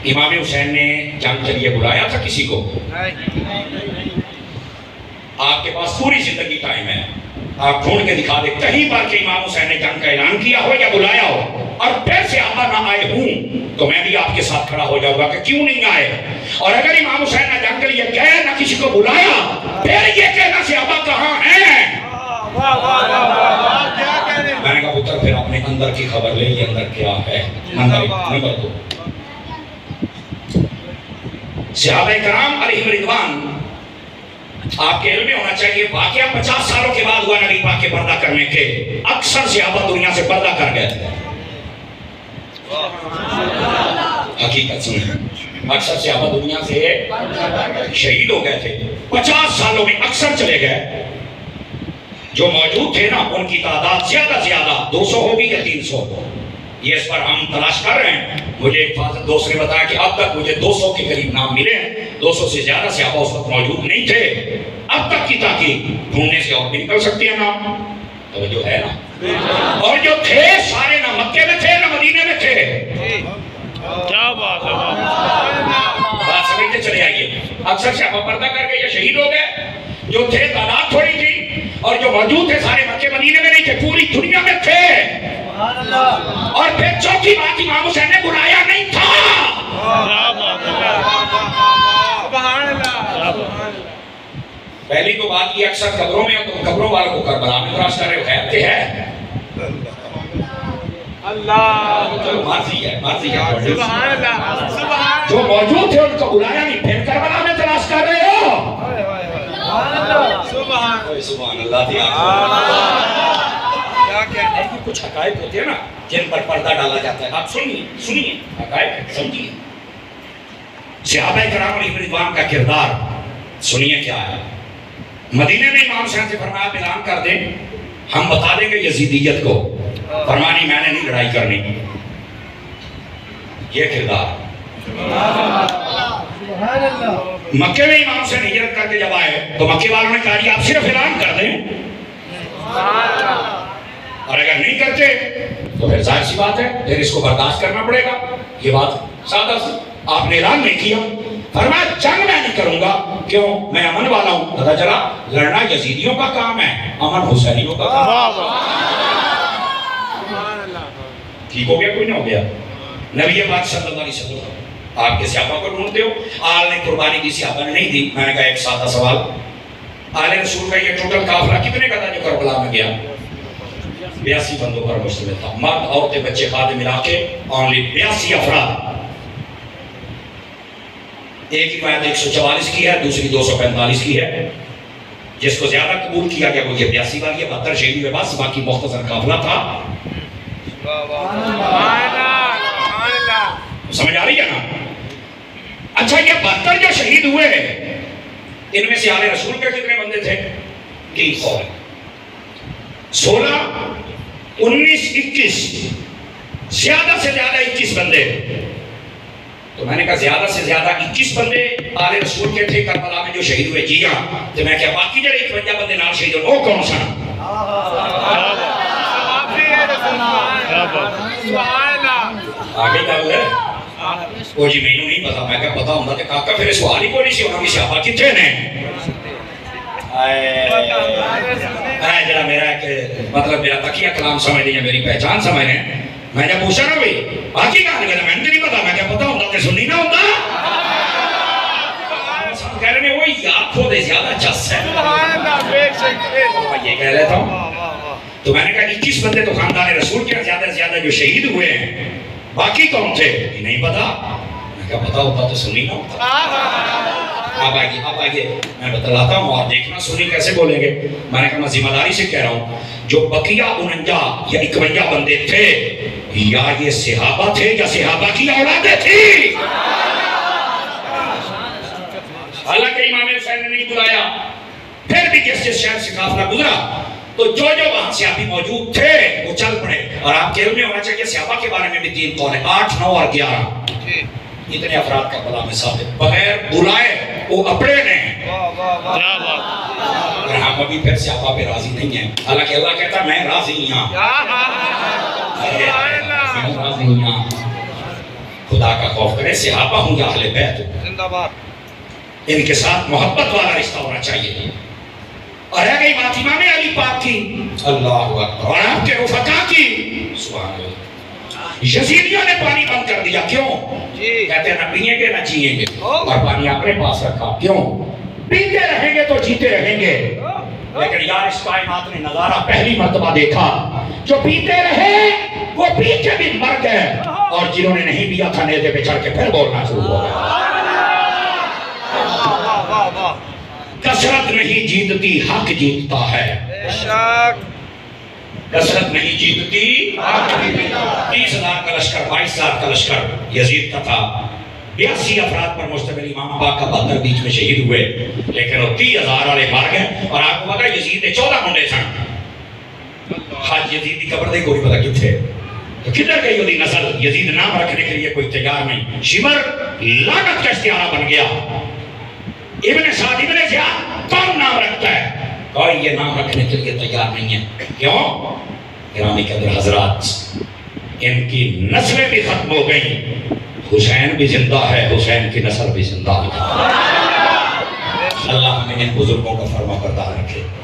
امام حسین نے جنگ کے لیے بلایا تھا کسی کو؟ آپ کے پاس پوری زندگی ٹائم ہے، آپ ڈھونڈ کے دکھا دیں کہیں پر کہ امام حسین نے جنگ کا اعلان کیا ہو یا بلایا ہو اور پھر صحابہ نہ آئے ہوں تو میں بھی آپ کے ساتھ کھڑا ہو جاؤں گا کہ کیوں نہیں آئے. اور اگر امام حسین نے جنگ کے لیے گئے نہ کسی کو بلایا پھر یہ کہنا صحابہ کہاں ہیں. میں نے کہا پتر پھر اپنے اندر کی خبر لے، یہ اندر کیا ہے. نمبر 2، صحابہ کرام علیہم رضوان آپ کے علم میں ہونا چاہیے واقعہ 50 سالوں کے بعد ہوا نبی پاک کے پردہ کرنے کے. اکثر صحابہ دنیا سے پردہ کر گئے تھے. حقیقت سنیں، اکثر صحابہ دنیا سے شہید ہو گئے تھے. 50 سالوں میں اکثر چلے گئے. جو موجود تھے نا ان کی تعداد زیادہ 200 ہوگی یا 300 ہو، یہ اس پر ہم تلاش کر رہے ہیں. مجھے ایک فاضل دوست نے بتایا کہ اب تک مجھے 200 کے قریب نام ملے ہیں. 200 سے زیادہ صحابہ اس وقت موجود نہیں تھے. اب تک کی تحقیق ڈھونڈنے سے اور بھی نکل سکتی ہے نام. توجہ ہے نا؟ اور جو تھے سارے نہ مکے میں تھے نہ مدینے میں تھے. کیا بات ہے، بات سمجھتے چلے آئیے. اکثر صحابہ پردہ کر کے یا شہید ہو گئے. جو تھے تعداد تھوڑی تھی اور جو موجود تھے سارے مکے مدینے میں نہیں تھے، پوری دنیا میں تھے. اور پھر چوتھی بات امام حسین نے بلایا نہیں تھا. پہلی تو بات یہ اکثر قبروں میں تم قبروں والوں کو کربلا میں تلاش کر رہے ہو، خیر کے ہے مرضی ہے. جو موجود تھے ان کو بلایا نہیں، پھر کربلا میں تلاش کر رہے ہو. سبحان اللہ. کچھ حقائق ہوتے ہیں نا جن پر پردہ ڈالا جاتا ہے. آپ سنیے حقائق سمجھیے. صحابہ کرام علیہ رضوان کا کردار سنیے کیا ہے. مدینے میں امام حسین سے فرمایا اعلان کر دیں، ہم بتا دیں گے یزیدیت کو. فرمانی میں نے نہیں لڑائی کرنی. یہ کردار. مکے میں امام حسین ہجرت کر کے جب آئے تو مکے والوں نے کہا جی آپ صرف اعلان کر دیں، اور اگر نہیں کرتے تو پھر ظاہر سی بات ہے پھر اس کو برداشت کرنا پڑے گا. یہ بات سادہ سی. آپ نے اعلان نہیں کیا. فرمایا جنگ میں نہیں کروں گا. کیوں؟ میں امن والا ہوں. پتہ چلا لڑنا یزیدیوں کا کام ہے، امن حسینیوں کا کام. ٹھیک ہو گیا؟ کوئی نہ ہو گیا؟ نبی پاک صلی اللہ علیہ وسلم آپ کے صحابہ کو ڈھونڈتے ہو. آل نے قربانی دی، صحابہ نے نہیں دی. میں نے کہا ایک سادہ سوال، آل رسول کا یہ ٹوٹل قافلہ کتنے کا تھا جو کربلا میں گیا؟ 82 بندوں پر مشتمل تھا. مرد عورتیں بچے خادم ملا کے اونلی 82 افراد. ایک روایت 144 کی ہے، دوسری 245 کی ہے. جس کو زیادہ قبول کیا گیا وہ یہ 82 والی ہے. 72 شہید ہوئے، بس باقی مختصر قافلہ تھا. سمجھ آ رہی ہے نا؟ اچھا یہ 72 جو شہید ہوئے ان میں سے آل رسول کے کتنے بندے تھے؟ 3 قول. 16 19 21 زیادہ سے زیادہ 21 بندے. تو میں نے کہا زیادہ سے زیادہ 21 بندے آل رسول کے تھے کربلا میں جو شہید ہوئے. جی ہاں. تو میں کہا باقی جو 51 بندے نال شہید ہوئے وہ کون سا؟ آگے گل ہے وہ جی مینوں نہیں پتا. میں کہا پتا ہوں تو کاکا پھر سوال ہی کوئی نہیں سی ہونا کہ صحابہ کتنے نے. جڑا میرا ایک مطلب میرا تقیہ کلام سمجھ لیں، میری پہچان سمجھ لیں. میں جب پوچھا نا بھائی باقی کہاں نکلا، میں نہیں پتا. میں کیا پتا ہوتا کہ سنی نہ ہوتا. سب کہہ رہے ہیں وہی آپ کو دے زیادہ چس ہے. یہ کہہ رہتا ہوں. تو میں نے کہا 21 بندے تو خاندان رسول کے زیادہ سے زیادہ جو شہید ہوئے ہیں. باقی کون تھے؟ نہیں پتا. میں کہا پتا ہوتا تو سنی نہ ہوتا. اب آئیے میں بتلاتا ہوں اور دیکھنا سنی کیسے بولیں گے. میں نے کہا میں ذمہ داری سے کہہ رہا ہوں جو بقیہ 49 یا 51 بندے تھے یا یہ صحابہ تھے یا صحابہ کی اولادیں تھی. حالانکہ امام حسین نے نہیں بلایا، پھر بھی جس جس شہر سے قافلہ گزرا تو جو وہاں صحابی موجود تھے وہ چل پڑے. اور آپ کے علم میں ہونا چاہیے صحابہ کے بارے میں بھی 3 قول ہیں، 8 9 اور 11. اتنے افراد کربلا میں ثابت بغیر بلائے وہ اپنے نے. اور ہم ابھی پھر صحابہ پہ راضی نہیں ہیں، حالانکہ اللہ کہتا میں راضی ہوں. خدا کا خوف کریں، صحابہ ہوں یا اہل بیت ہوں، زندہ باد. ان کے ساتھ محبت والا رشتہ ہونا چاہیے. اور رہ گئی بات امام علی پاک کی، اللہ اکبر، اور آپ کے رفقا کی، سبحان اللہ. یزیدیوں نے پانی بند کر دیا، کیوں؟ جی. کہتے ہیں نہ پیئیں گے نہ جیئیں گے، اور پانی اپنے پاس رکھا، کیوں؟ پیتے رہیں گے تو جیتے رہیں گے. لیکن یار اس کائنات نے نظارہ پہلی مرتبہ دیکھا، جو پیتے رہے وہ پی کے بھی مر گئے، اور جنہوں نے نہیں پیا تھا نیزے پہ چڑھ کے پھر بولنا شروع ہو گیا. واہ واہ واہ. کثرت نہیں جیتتی، حق جیتتا ہے. بے شک. کثرت نہیں جیتتی، 30,000 کا لشکر، 22,000 کا لشکر یزید کا تھا. 82 افراد پر مشتمل امام پاک کا بدر بیچ میں شہید ہوئے، لیکن وہ 30,000 والے مار گئے. اور آپ کو پتا یزید نے 14 منڈے سن. حج یزید کی قبر دے کوئی پتا کتنے، تو کدھر گئی ہوتی نسل؟ یزید نام رکھنے کے لیے کوئی تیار نہیں. شمر لعنت کا استعارہ بن گیا. ابن سعد ابن زیاد کون نام رکھتا ہے؟ کوئی یہ نام رکھنے کے لیے تیار نہیں ہے. کیوں؟ گرامی قدر حضرات، ان کی نسلیں بھی ختم ہو گئیں، حسین بھی زندہ ہے، حسین کی نسل بھی زندہ ہے. اللہ ہمیں ان بزرگوں کا فرما بردار رکھے.